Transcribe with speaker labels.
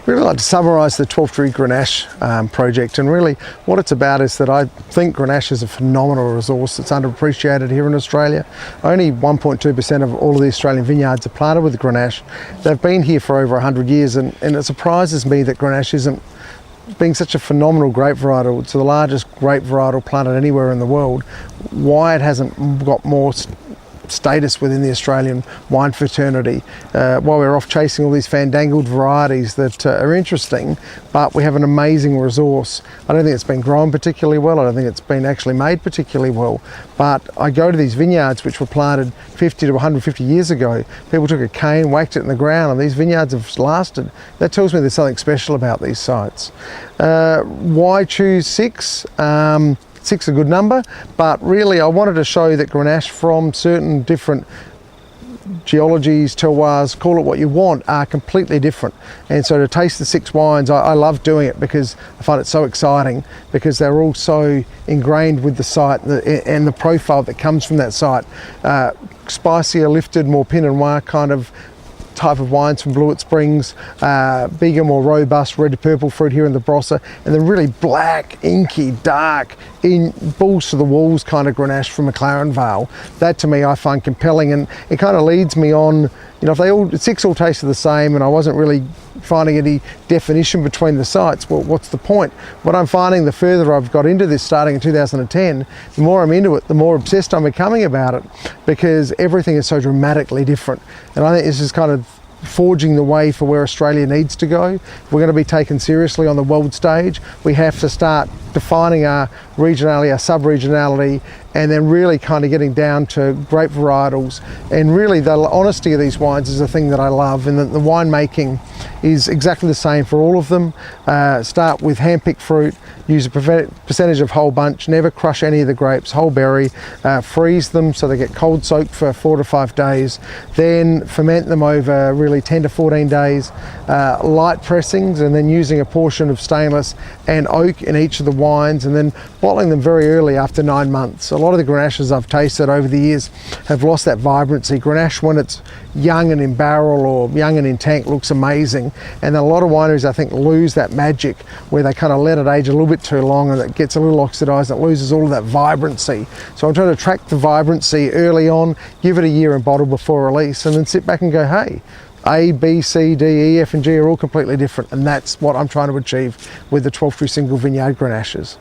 Speaker 1: Really like to summarise the Twelftree Grenache project, and really what it's about is that I think Grenache is a phenomenal resource that's underappreciated here in Australia. Only 1.2% of all of the Australian vineyards are planted with Grenache. They've been here for over 100 years, and it surprises me that Grenache isn't, being such a phenomenal grape varietal, it's the largest grape varietal planted anywhere in the world, why it hasn't got more status within the Australian wine fraternity. While we're off chasing all these fandangled varieties that are interesting, but we have an amazing resource. I don't think it's been grown particularly well, I don't think it's been actually made particularly well, but I go to these vineyards which were planted 50 to 150 years ago. People took a cane, whacked it in the ground, and these vineyards have lasted. That tells me there's something special about these sites. Why choose 6? 6 is a good number, but really I wanted to show that Grenache from certain different geologies, terroirs, call it what you want, are completely different. And so to taste the 6 wines, I love doing it because I find it so exciting, because they're all so ingrained with the site and the profile that comes from that site. Spicier, lifted, more Pinot Noir kind of type of wines from Blewett Springs, bigger, more robust red to purple fruit here in the Barossa, and then really black, inky, dark, in balls to the walls kind of Grenache from McLaren Vale. That to me I find compelling, and it kind of leads me on, you know, if they all 6 all tasted the same and I wasn't really finding any definition between the sites, well, what's the point? What I'm finding, the further I've got into this starting in 2010, the more I'm into it, the more obsessed I'm becoming about it, because everything is so dramatically different. And I think this is kind of forging the way for where Australia needs to go. If we're going to be taken seriously on the world stage, we have to start defining our regionality, our sub-regionality, and then really kind of getting down to grape varietals. And really the honesty of these wines is the thing that I love, and that the winemaking is exactly the same for all of them. Start with hand-picked fruit, use a percentage of whole bunch, never crush any of the grapes, whole berry, freeze them so they get cold soaked for 4 to 5 days, then ferment them over really 10 to 14 days, light pressings, and then using a portion of stainless and oak in each of the wines, and then bottling them very early after 9 months. A lot of the Grenaches I've tasted over the years have lost that vibrancy. Grenache, when it's young and in barrel or young and in tank, looks amazing, and a lot of wineries I think lose that magic where they kind of let it age a little bit too long and it gets a little oxidized and it loses all of that vibrancy. So I'm trying to attract the vibrancy early on, give it a year in bottle before release, and then sit back and go, hey, A, B, C, D, E, F and G are all completely different, and that's what I'm trying to achieve with the Twelftree Single Vineyard Grenaches.